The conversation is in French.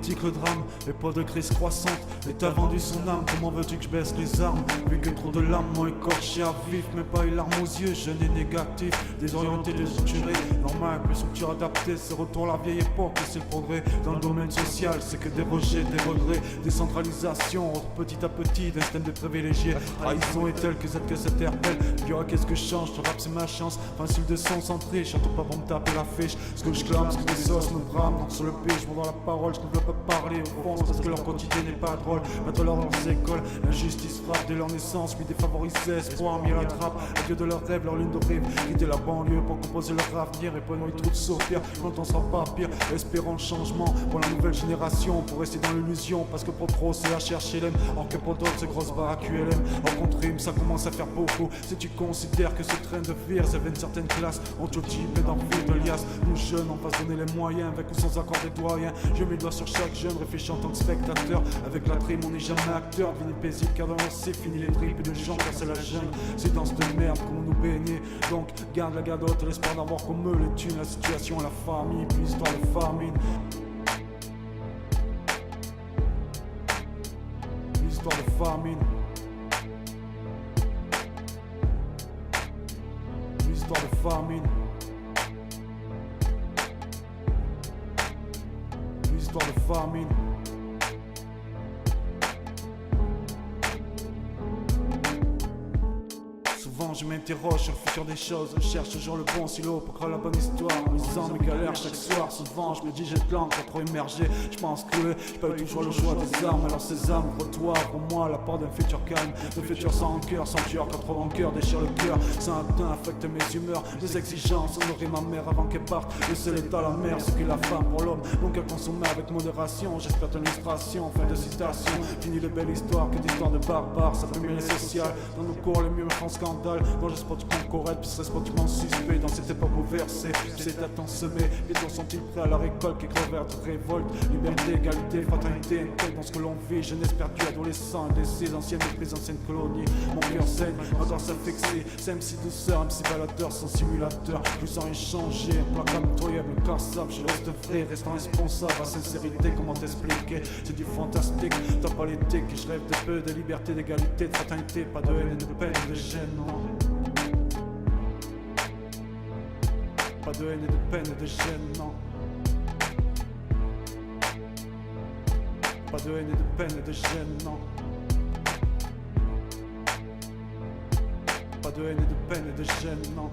politique, le drame, et pas de crise croissante. L'État vendu son âme, comment veux-tu que je baisse les armes? Vu que trop de lames m'ont écorché à vif, mais pas une larme aux yeux, jeune et négatif, désorienté, déstructuré. Normal, plus structure adaptée, c'est retour à la vieille époque, et c'est le progrès. Dans le domaine social, c'est que des rejets, des regrets, décentralisation, petit à petit, d'instinct de privilégiés. Trahison est telle que s'interpelle. Dira qu'est-ce que je change, je rap c'est ma chance. Facile de centré, château pas pour me taper la fiche. Ce que je clame, ce que des sauces me brament. Donc sur le pied, je dans la parole, je ne veux pas parler au fond, parce que leur quotidien n'est pas drôle. Mettre leur dans leurs écoles, l'injustice frappe dès leur naissance, puis défavorisés, espoir mis à la trappe. Adieu de leurs rêves, leur ligne de rive, quitter la banlieue pour composer leur avenir. Et pour nous, ils trouvent sourire, quand on sera pas pire. Espérons le changement pour la nouvelle génération, pour rester dans l'illusion, parce que pour trop c'est HRHLM, or que pour d'autres c'est grosse baraque ULM. Au contraire, ça commence à faire beaucoup. Si tu considères que ce train de vie réserve une certaine classe, on te type et d'envie de liasse. Nous jeunes, on va se donner les moyens, avec ou sans accord des doyens. Je mets le doigt sur chaque jeune, réfléchis en tant que spectateur. Avec la trime, on n'est jamais acteur. Devine paisible, car dans c'est fini les tripes de gens, car c'est la jungle. C'est dans cette merde qu'on nous baignait. Donc, garde la gadote, l'espoir d'avoir comme eux les thunes, la situation, la famille, puis histoire de famine. Histoire de famine. Histoire de famine. Histoire de famine. Souvent je m'interroge sur le futur des choses. Je cherche toujours le bon silo pour créer la bonne histoire. En lisant mes galères chaque soir. Souvent je me dis j'ai de l'encre à trop immergé. Je pense que j'ai pas eu toujours le choix des armes. Alors ces armes toi pour moi la part d'un futur calme. Le futur sans cœur, sans tueur, quand trop en cœur déchire le cœur. Ça affecte mes humeurs, mes exigences. Honorer ma mère avant qu'elle parte. Le seul est à la mer, ce qu'est la femme pour l'homme. Donc à consommer avec modération. J'espère ton illustration, fin de citation. Fini les belles histoires que d'histoires de barbares. Ça peut mieux les sociales. Dans nos cours les murs me font scandale. Dans le spot tu correct, puis ce spot tu suspect. Dans cette époque bouleversée, c'est à temps semé. Les temps sont-ils prêts à la récolte? Qui crevèrent de révolte. Liberté, égalité, fraternité, une dans ce que l'on vit. Jeunesse perdue, adolescent, indécis, anciennes méprises, anciennes colonies. Mon cœur saigne, ma doigt s'affixer. C'est MC douceur, MC baladeur, sans simulateur. Je sens échanger, implacable, toyable, cassable. Je reste vrai, restant responsable. À sincérité, comment t'expliquer? C'est du fantastique, t'as pas l'éthique. Je rêve de peu, de liberté, d'égalité, de fraternité. Pas de haine et de peine, de gêne, non. Pas de haine et de peine et de gêne, non. Pas de haine et de peine et de gêne, non. Pas de haine et de peine et de gêne, non.